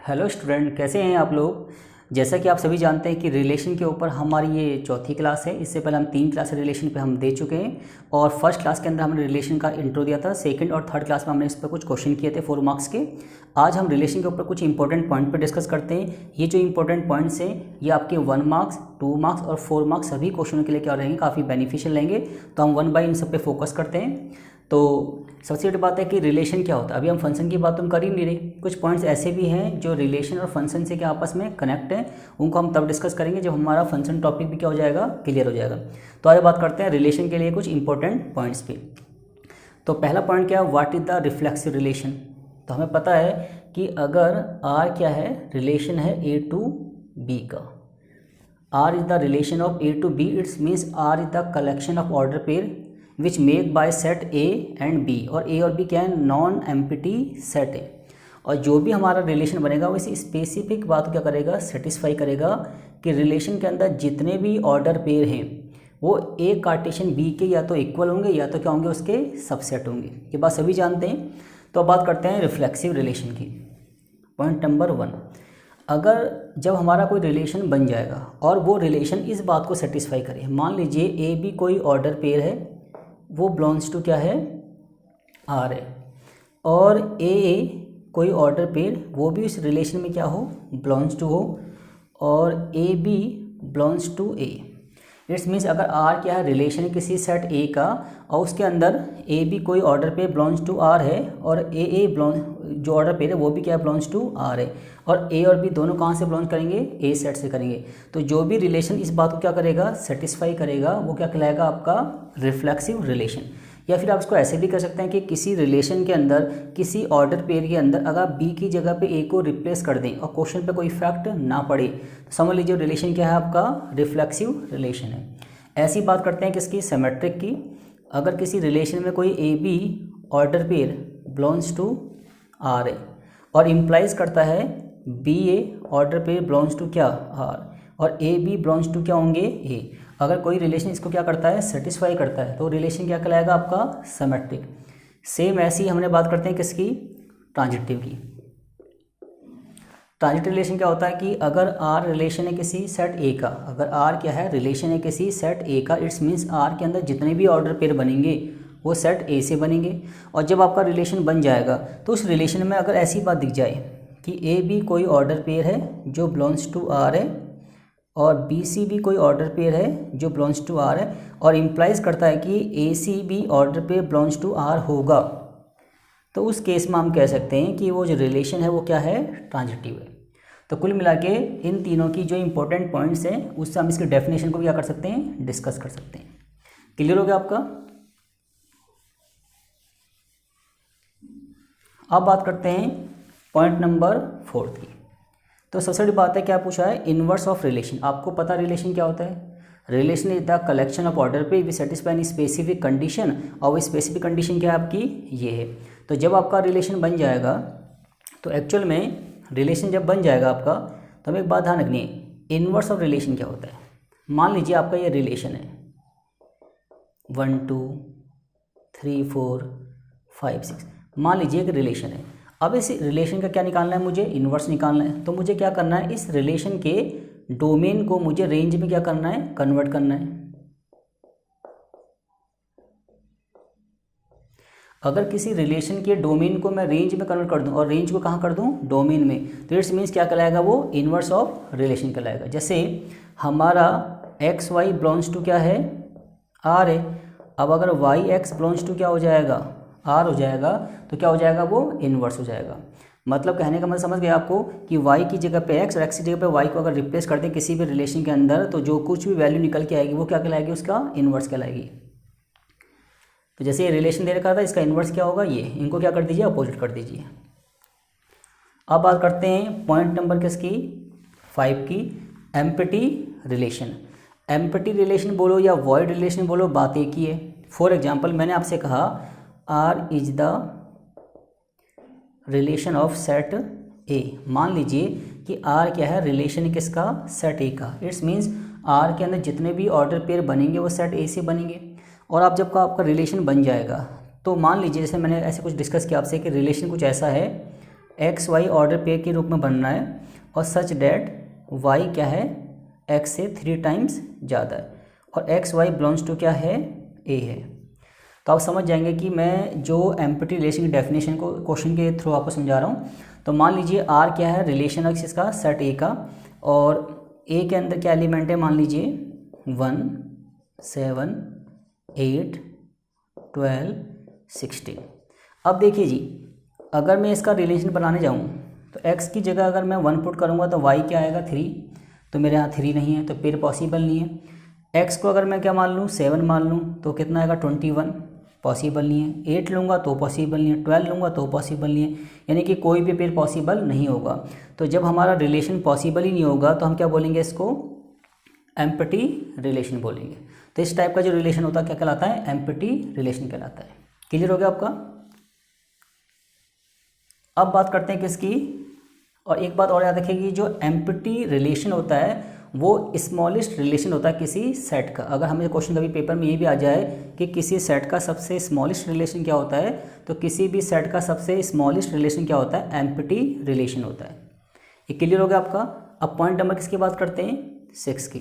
Hello student, कैसे हैं आप लोग। जैसा कि आप सभी जानते हैं कि रिलेशन के ऊपर हमारी ये चौथी क्लास है। इससे पहले हम 3 क्लास रिलेशन पे हम दे चुके हैं और फर्स्ट क्लास के अंदर हमने रिलेशन का इंट्रो दिया था। सेकंड और थर्ड क्लास में हमने इस पर कुछ क्वेश्चन किए थे 4 मार्क्स के। आज हम रिलेशन के ऊपर कुछ इंपॉर्टेंट पॉइंट पर डिस्कस करते हैं। ये जो इंपॉर्टेंट पॉइंट्स हैं ये आपके 1 मार्क्स, 2 मार्क्स और 4 मार्क्स सभी क्वेश्चनों के लिए क्या रहेंगे, काफ़ी बेनिफिशियल रहेंगे। तो हम 1 बाय इन सब पे फोकस करते हैं। तो सबसे बड़ी बात है कि रिलेशन क्या होता है। अभी हम फंक्शन की बात तो हम कर ही नहीं रहे, कुछ पॉइंट्स ऐसे भी हैं जो रिलेशन और फंक्शन से क्या आपस में कनेक्ट हैं, उनको हम तब डिस्कस करेंगे जब हमारा फंक्शन टॉपिक भी क्या हो जाएगा, क्लियर हो जाएगा। तो आज बात करते हैं रिलेशन के लिए कुछ इंपॉर्टेंट पॉइंट्स पे। तो पहला पॉइंट क्या है, what is the reflexive relation. तो हमें पता है कि अगर आर क्या है, रिलेशन है ए टू बी का। R is the relation of A to B, it's means R is the collection of order pair which make by set A and B. और ए और बी क्या है, non empty set है। और जो भी हमारा रिलेशन बनेगा वो इसी स्पेसिफिक बात को क्या करेगा, सेटिस्फाई करेगा कि रिलेशन के अंदर जितने भी ऑर्डर पेयर हैं वो ए कार्टेशियन बी के या तो इक्वल होंगे या तो क्या होंगे, उसके सबसेट होंगे। ये बात सभी जानते हैं। तो अब बात करते हैं रिफ्लेक्सिव रिलेशन की। पॉइंट नंबर 1, अगर जब हमारा कोई रिलेशन बन जाएगा और वो रिलेशन इस बात को सेटिस्फाई करे, मान लीजिए ए बी कोई ऑर्डर पेयर है, वो बिलोंग्स टू क्या है, आर है, और ए कोई ऑर्डर पेयर वो भी इस रिलेशन में क्या हो, बिलोंग्स टू हो, और A B belongs to A. It's means अगर आर क्या है, रिलेशन है किसी सेट ए का और उसके अंदर ए बी कोई order pair belongs to R है और ए बिलोंग जो ऑर्डर पेयर है वो भी क्या बिलोंग्स टू आर है, और ए और बी दोनों कहाँ से बिलोंग करेंगे, ए सेट से करेंगे। तो जो भी रिलेशन इस बात को क्या करेगा, सेटिस्फाई करेगा, वो क्या कहलाएगा, आपका रिफ्लेक्सिव रिलेशन। या फिर आप इसको ऐसे भी कर सकते हैं कि किसी रिलेशन के अंदर किसी ऑर्डर पेयर के अंदर अगर आप बी की जगह पे ए को रिप्लेस कर दें और क्वेश्चन पे कोई इफेक्ट ना पड़े, तो समझ लीजिए रिलेशन क्या है, आपका रिफ्लेक्सिव रिलेशन है। ऐसी बात करते हैं किसकी, सिमेट्रिक की। अगर किसी रिलेशन में कोई A B order pair belongs to R है और इम्प्लाइज करता है B A order pair belongs to क्या, आर, और ए बी बिलोंग्स टू क्या होंगे, ए। अगर कोई रिलेशन इसको क्या करता है, सेटिस्फाई करता है, तो रिलेशन क्या कहलाएगा, आपका सिमेट्रिक। सेम ऐसी हमने बात करते हैं किसकी, ट्रांजिटिव की। ट्रांजिटिव रिलेशन क्या होता है कि अगर आर रिलेशन है किसी सेट ए का, अगर आर क्या है, रिलेशन है किसी सेट ए का, इट्स मीन्स आर के अंदर जितने भी ऑर्डर पेयर बनेंगे वो सेट ए से बनेंगे। और जब आपका रिलेशन बन जाएगा तो उस रिलेशन में अगर ऐसी बात दिख जाए कि ए बी कोई ऑर्डर पेयर है जो बिलोंग्स टू आर है और बी सी भी कोई ऑर्डर पेयर है जो बिलोंग्स टू आर है, और इम्प्लाइज करता है कि ए सी भी order pair belongs to R होगा, तो उस केस में हम कह सकते हैं कि वो जो रिलेशन है वो क्या है, ट्रांजिटिव है। तो कुल मिला के इन तीनों की जो इंपॉर्टेंट पॉइंट्स हैं उससे हम इसकी डेफिनेशन को क्या कर सकते हैं, डिस्कस कर सकते हैं। क्लियर हो गया आपका। अब बात करते हैं पॉइंट नंबर 4 की। तो सबसे बड़ी बात है, क्या पूछा है, इनवर्स ऑफ रिलेशन। आपको पता रिलेशन क्या होता है, relation is the collection of order पे वी सेटिस्फाई स्पेसिफिक कंडीशन, और वो स्पेसिफिक कंडीशन क्या है आपकी, ये है। तो जब आपका रिलेशन बन जाएगा, तो एक्चुअल में रिलेशन जब बन जाएगा आपका, तो हमें एक बात ध्यान रखनी है, इनवर्स ऑफ रिलेशन क्या होता है। मान लीजिए आपका ये रिलेशन है 1 2 3 4 5 6, मान लीजिए एक रिलेशन है। अब इस रिलेशन का क्या निकालना है, मुझे इन्वर्स निकालना है। तो मुझे क्या करना है, इस रिलेशन के डोमेन को मुझे रेंज में क्या करना है, कन्वर्ट करना है। अगर किसी रिलेशन के डोमेन को मैं रेंज में कन्वर्ट कर दूं, और रेंज को कहाँ कर दूं, डोमेन में, तो इट्स मीन्स क्या कहलाएगा, वो इन्वर्स ऑफ रिलेशन कहलाएगा। जैसे हमारा एक्स वाई बिलोंग्स टू क्या है, आर है। अब अगर वाई एक्स बिलोंग्स टू क्या हो जाएगा, आर हो जाएगा, तो क्या हो जाएगा, वो इन्वर्स हो जाएगा। मतलब कहने का मतलब समझ गया आपको कि y की जगह पे x और x की जगह पे y को अगर रिप्लेस कर दें किसी भी रिलेशन के अंदर, तो जो कुछ भी वैल्यू निकल के आएगी वो क्या कहलाएगी, उसका इन्वर्स कहलाएगी। तो जैसे ये रिलेशन दे रखा था, इसका इन्वर्स क्या होगा, ये, इनको क्या कर दीजिए, अपोजिट कर दीजिए। अब बात करते हैं पॉइंट नंबर किसकी, 5 की, एम्प्टी रिलेशन। एम्प्टी रिलेशन बोलो या वॉइड रिलेशन बोलो, बात एक ही है। फॉर एग्जाम्पल मैंने आपसे कहा R is the relation of set A. मान लीजिए कि आर क्या है, रिलेशन किसका, सेट ए का। इट्स मीन्स आर के अंदर जितने भी ऑर्डर पेयर बनेंगे वो सेट ए से बनेंगे। और आप जब का आपका रिलेशन बन जाएगा, तो मान लीजिए जैसे मैंने ऐसे कुछ डिस्कस किया आपसे कि रिलेशन कुछ ऐसा है एक्स वाई ऑर्डर पेयर के रूप में बनना है और सच डैट वाई क्या है, एक्स से 3 टाइम्स ज़्यादा है और एक्स वाई बिलोंग्स टू क्या है, ए है। तो आप समझ जाएंगे कि मैं जो एम्पटी रिलेशन की डेफिनेशन को क्वेश्चन के थ्रू आपको समझा रहा हूँ। तो मान लीजिए आर क्या है, रिलेशन एक्स इसका सेट ए का, और ए के अंदर क्या एलिमेंट है, मान लीजिए 1, 7, 8, 12, 16। अब देखिए जी, अगर मैं इसका रिलेशन बनाने जाऊँ तो x की जगह अगर मैं 1 पुट करूँगा तो y क्या आएगा, 3। तो मेरे यहाँ 3 नहीं है तो फिर पॉसिबल नहीं है। x को अगर मैं क्या मान लूँ, 7 मान लूँ तो कितना आएगा, 21, पॉसिबल नहीं है। 8 लूँगा तो पॉसिबल नहीं है, 12 लूँगा तो पॉसिबल नहीं है, यानी कि कोई भी पेयर पॉसिबल नहीं होगा। तो जब हमारा रिलेशन पॉसिबल ही नहीं होगा तो हम क्या बोलेंगे, इसको एम्पटी रिलेशन बोलेंगे। तो इस टाइप का जो रिलेशन होता है क्या कहलाता है, एम्पटी रिलेशन कहलाता है। क्लियर हो गया आपका। अब बात करते हैं किसकी, और एक बात और याद रखिए, जो एम्पटी रिलेशन होता है वो स्मॉलेस्ट रिलेशन होता है किसी सेट का। अगर हमें क्वेश्चन कभी पेपर में ये भी आ जाए कि किसी सेट का सबसे स्मॉलेस्ट रिलेशन क्या होता है, तो किसी भी सेट का सबसे स्मॉलेस्ट रिलेशन क्या होता है, एम्पटी रिलेशन होता है। ये क्लियर हो गया आपका। अब पॉइंट नंबर किसकी बात करते हैं, 6 की।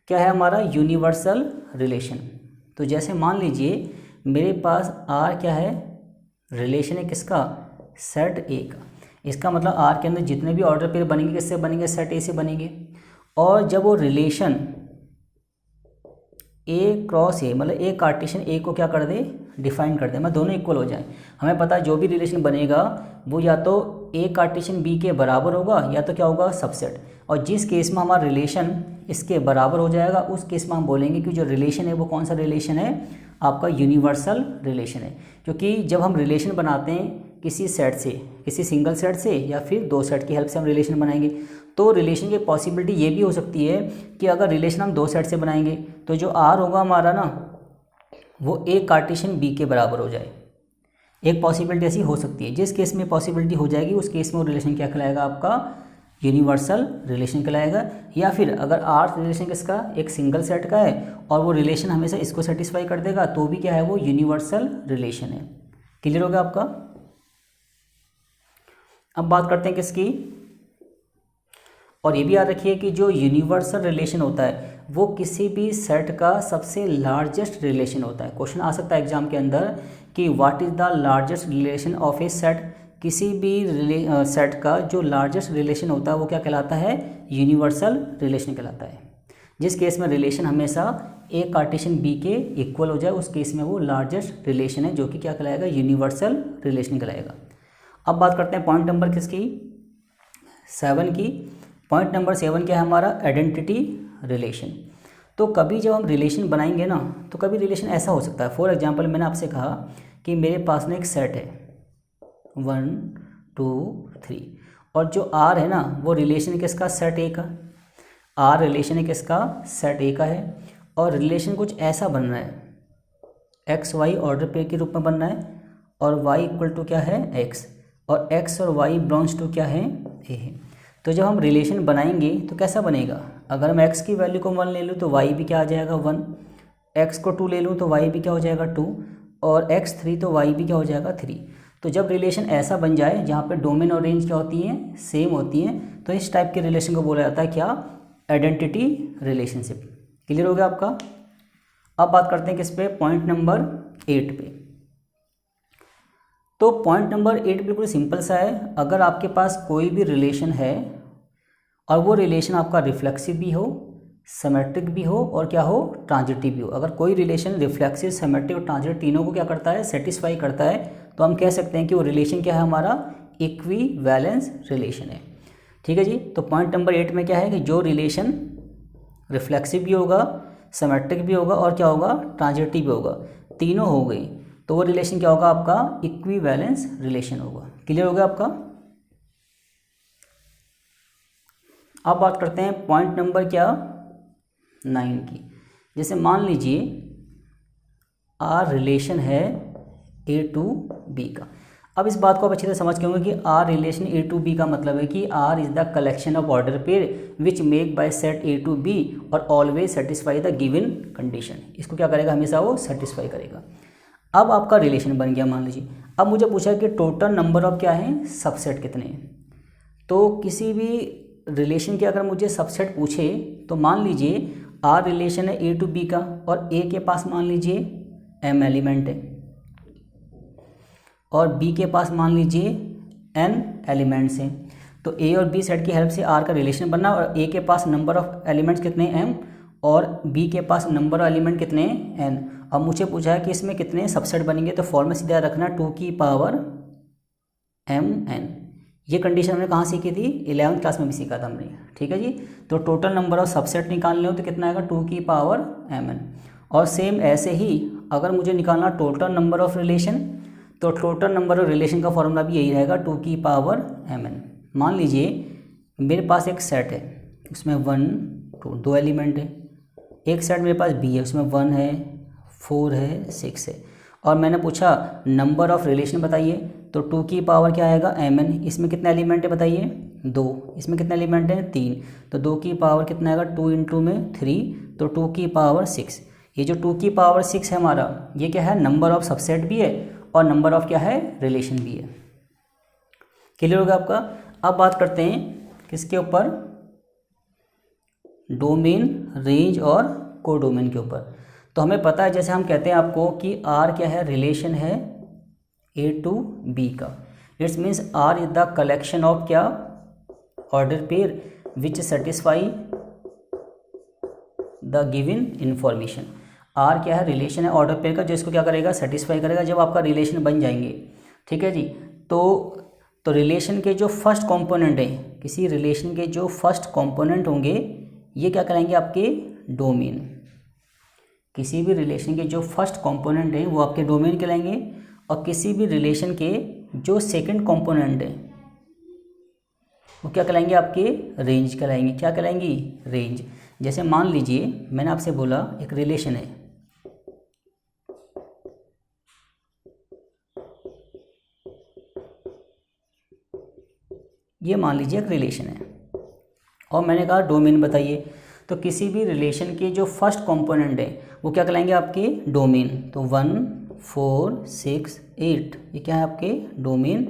क्या है हमारा, यूनिवर्सल रिलेशन। तो जैसे मान लीजिए मेरे पास आर क्या है, रिलेशन है किसका, सेट ए का। इसका मतलब आर के अंदर जितने भी ऑर्डर पेयर बनेंगे किससे बनेंगे, सेट ए से बनेंगे। और जब वो रिलेशन ए क्रॉस ए, मतलब ए कार्टेशियन ए को क्या कर दे, डिफाइन कर दे, मतलब दोनों इक्वल हो जाए। हमें पता है जो भी रिलेशन बनेगा वो या तो ए कार्टेशियन बी के बराबर होगा या तो क्या होगा, सबसेट। और जिस केस में हमारा रिलेशन इसके बराबर हो जाएगा उस केस में हम बोलेंगे कि जो रिलेशन है वो कौन सा रिलेशन है, आपका यूनिवर्सल रिलेशन है। क्योंकि जब हम रिलेशन बनाते हैं किसी सेट से, किसी सिंगल सेट से या फिर 2 सेट की हेल्प से हम रिलेशन बनाएंगे, तो रिलेशन की पॉसिबिलिटी ये भी हो सकती है कि अगर रिलेशन हम 2 सेट से बनाएंगे तो जो आर होगा हमारा ना, वो ए कार्टेशियन बी के बराबर हो जाए। एक पॉसिबिलिटी ऐसी हो सकती है। जिस केस में पॉसिबिलिटी हो जाएगी उस केस में वो रिलेशन क्या कहलाएगा, आपका यूनिवर्सल रिलेशन कहलाएगा। या फिर अगर आर रिलेशन किसका, एक सिंगल सेट का है और वो रिलेशन हमेशा इसको सेटिस्फाई कर देगा तो भी क्या है, वो यूनिवर्सल रिलेशन है। क्लियर हो गया आपका। अब बात करते हैं किसकी, और ये भी याद रखिए कि जो यूनिवर्सल रिलेशन होता है वो किसी भी सेट का सबसे लार्जेस्ट रिलेशन होता है। क्वेश्चन आ सकता है एग्जाम के अंदर कि what is the largest relation of A set. किसी भी सेट का जो लार्जेस्ट रिलेशन होता है वो क्या कहलाता है, यूनिवर्सल रिलेशन कहलाता है। जिस केस में रिलेशन हमेशा ए कार्टेशियन बी के इक्वल हो जाए उस केस में वो लार्जेस्ट रिलेशन है, जो कि क्या कहलाएगा, यूनिवर्सल रिलेशन कहलाएगा। अब बात करते हैं पॉइंट नंबर किसकी, 7 की। पॉइंट नंबर 7 क्या है हमारा, आइडेंटिटी रिलेशन। तो कभी जब हम रिलेशन बनाएंगे ना, तो कभी रिलेशन ऐसा हो सकता है, फॉर एग्जांपल मैंने आपसे कहा कि मेरे पास में एक सेट है 1, 2, 3, और जो आर है ना वो रिलेशन किसका, सेट ए का। आर रिलेशन है किसका, सेट ए का है। और रिलेशन कुछ ऐसा बन रहा है, एक्स वाई ऑर्डर पेयर के रूप में बनना है और वाई इक्वल टू क्या है, एक्स, और एक्स और वाई बिलोंग्स टू क्या है, ए है। तो जब हम रिलेशन बनाएंगे तो कैसा बनेगा, अगर मैं x की वैल्यू को 1 ले लूँ तो y भी क्या आ जाएगा 1, x को 2 ले लूँ तो y भी क्या हो जाएगा 2, और x 3 तो y भी क्या हो जाएगा 3। तो जब रिलेशन ऐसा बन जाए जहाँ पे डोमेन और रेंज क्या होती हैं, सेम होती हैं, तो इस टाइप के रिलेशन को बोला जाता है क्या, आइडेंटिटी रिलेशनशिप। क्लियर हो गया आपका। अब बात करते हैं किस पे, पॉइंट नंबर 8 पे। तो पॉइंट नंबर 8 बिल्कुल सिंपल सा है। अगर आपके पास कोई भी रिलेशन है और वो रिलेशन आपका रिफ्लेक्सिव भी हो, सिमेट्रिक भी हो और क्या हो, ट्रांजिटिव भी हो। अगर कोई रिलेशन रिफ्लेक्सिव, सिमेट्रिक और ट्रांजिटिव तीनों को क्या करता है, सेटिस्फाई करता है, तो हम कह सकते हैं कि वो रिलेशन क्या है, हमारा इक्विवेलेंस रिलेशन है। ठीक है जी। तो पॉइंट नंबर 8 में क्या है कि जो रिलेशन रिफ्लेक्सिव भी होगा, सिमेट्रिक भी होगा और क्या होगा, ट्रांजिटिव भी होगा, तीनों हो गई, तो वो रिलेशन क्या होगा, आपका इक्विवेलेंस रिलेशन होगा। क्लियर हो गया आपका। अब बात करते हैं पॉइंट नंबर क्या, 9 की। जैसे मान लीजिए आर रिलेशन है ए टू बी का। अब इस बात को आप अच्छी तरह समझ के होंगे कि R relation A to B का मतलब है कि R is the collection of order pair which make by set A to B और always satisfy the given condition. इसको क्या करेगा, हमेशा वो सेटिस्फाई करेगा। अब आपका रिलेशन बन गया, मान लीजिए अब मुझे पूछा है कि टोटल नंबर ऑफ क्या है सबसेट कितने हैं। तो किसी भी रिलेशन के अगर मुझे सबसेट पूछे तो मान लीजिए आर रिलेशन है ए टू बी का, और ए के पास मान लीजिए एम एलिमेंट है और बी के पास मान लीजिए एन एलिमेंट्स हैं। तो ए और बी सेट की हेल्प से आर का रिलेशन बनना, और ए के पास नंबर ऑफ एलिमेंट्स कितने एम और बी के पास नंबर ऑफ एलिमेंट कितने एन। अब मुझे पूछा है कि इसमें कितने सबसेट बनेंगे, तो फॉर्मूला सीधा रखना 2 की पावर एम एन। ये कंडीशन हमने कहाँ सीखी थी, 11th क्लास में भी सीखा था हमने, ठीक है जी। तो टोटल नंबर ऑफ सबसेट निकालने हो तो कितना आएगा 2 की पावर एम एन। और सेम ऐसे ही अगर मुझे निकालना टोटल नंबर ऑफ रिलेशन, तो टोटल नंबर ऑफ रिलेशन का फॉर्मूला भी यही रहेगा 2 की पावर एम एन। मान लीजिए मेरे पास एक सेट है, उसमें 1 2 दो एलिमेंट है। एक सेट मेरे पास बी है, उसमें 1 है 4 है 6 है, और मैंने पूछा नंबर ऑफ रिलेशन बताइए, तो 2 की पावर क्या आएगा एम एन। इसमें कितने एलिमेंट है बताइए 2, इसमें कितने एलिमेंट हैं 3, तो 2 की पावर कितना आएगा 2 इंटू में 3, तो 2 की पावर 6। ये जो 2 की पावर 6 है हमारा, ये क्या है नंबर ऑफ सबसेट भी है और नंबर ऑफ क्या है रिलेशन भी है। क्लियर होगा आपका। अब बात करते हैं किसके ऊपर, डोमेन, रेंज और कोडोमेन के ऊपर। तो हमें पता है, जैसे हम कहते हैं आपको कि आर क्या है, रिलेशन है ए टू बी का। It's means R is the collection of क्या, order pair which satisfy the given information. R क्या है, रिलेशन है ऑर्डर पेयर का, जो इसको क्या करेगा सेटिस्फाई करेगा जब आपका रिलेशन बन जाएंगे, ठीक है जी। तो रिलेशन के जो फर्स्ट कंपोनेंट हैं, किसी रिलेशन के जो फर्स्ट कंपोनेंट होंगे ये क्या कहलाएंगे आपके डोमेन। किसी भी रिलेशन के जो फर्स्ट कंपोनेंट हैं वो आपके डोमेन कहलाएंगे, और किसी भी रिलेशन के जो सेकंड कंपोनेंट हैं वो क्या कहलाएंगे आपके रेंज कहलाएंगे। क्या कहलाएंगी रेंज। जैसे मान लीजिए मैंने आपसे बोला एक रिलेशन है, ये मान लीजिए एक रिलेशन है और मैंने कहा डोमेन बताइए। तो किसी भी रिलेशन के जो फर्स्ट कंपोनेंट है वो क्या कहलाएंगे आपके डोमेन। तो 1 4 6 8 ये क्या है आपके डोमेन।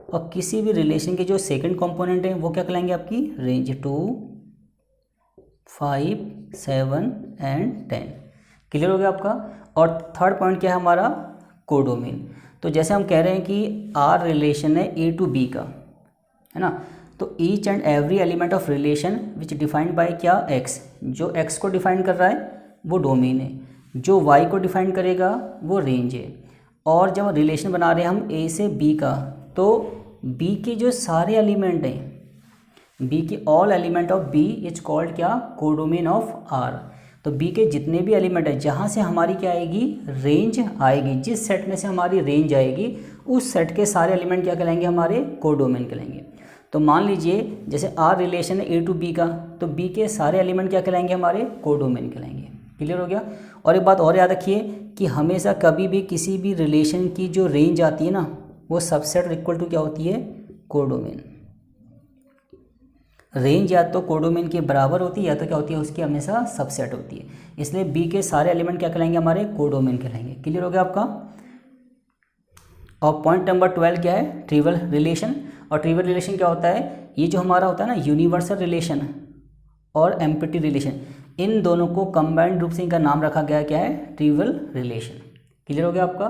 और किसी भी रिलेशन के जो सेकंड कंपोनेंट है वो क्या कहलाएंगे आपकी रेंज। 2 5 7 एंड 10। क्लियर हो गया आपका। और थर्ड पॉइंट क्या है हमारा कोडोमेन। तो जैसे हम कह रहे हैं कि आर रिलेशन है ए टू बी का, है ना। तो each and every element of relation which defined by क्या एक्स, जो एक्स को डिफाइन कर रहा है वो डोमेन है, जो वाई को डिफाइन करेगा वो रेंज है। और जब रिलेशन बना रहे हैं हम ए से बी का, तो बी के जो सारे एलिमेंट हैं, बी की all element of B is called क्या कोडोमेन ऑफ आर। तो बी के जितने भी एलिमेंट है जहाँ से हमारी क्या आएगी रेंज आएगी, जिस सेट में से हमारी रेंज आएगी उस सेट के सारे एलिमेंट क्या कहलाएंगे हमारे कोडोमेन कहलाएंगे। तो मान लीजिए जैसे आर रिलेशन है ए टू बी का, तो बी के सारे एलिमेंट क्या कहलाएंगे हमारे कोडोमेन कहलाएंगे। क्लियर हो गया। और एक बात और याद रखिए कि हमेशा कभी भी किसी भी रिलेशन की जो रेंज आती है ना वो सबसेट इक्वल टू क्या होती है कोडोमेन। रेंज या तो कोडोमेन के बराबर होती है या तो क्या होती है उसकी हमेशा सबसेट होती है। इसलिए बी के सारे एलिमेंट क्या कहलाएंगे हमारे कोडोमेन कहलाएंगे। क्लियर हो गया आपका। और पॉइंट नंबर 12 क्या है ट्रिवियल रिलेशन। और ट्रिवियल रिलेशन क्या होता है, ये जो हमारा होता है ना यूनिवर्सल रिलेशन और एम्प्टी रिलेशन, इन दोनों को कंबाइंड रूप से इनका नाम रखा गया क्या है ट्रिवियल रिलेशन। क्लियर हो गया आपका।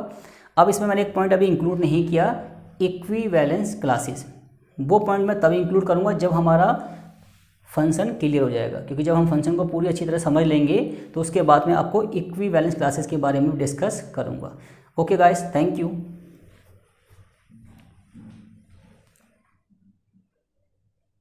अब इसमें मैंने एक पॉइंट अभी इंक्लूड नहीं किया, इक्विवेलेंस क्लासेस। वो पॉइंट मैं तभी इंक्लूड करूँगा जब हमारा फंक्शन क्लियर हो जाएगा, क्योंकि जब हम फंक्शन को पूरी अच्छी तरह समझ लेंगे तो उसके बाद में आपको इक्विवेलेंस क्लासेस के बारे में डिस्कस करूँगा। Okay guys, thank you.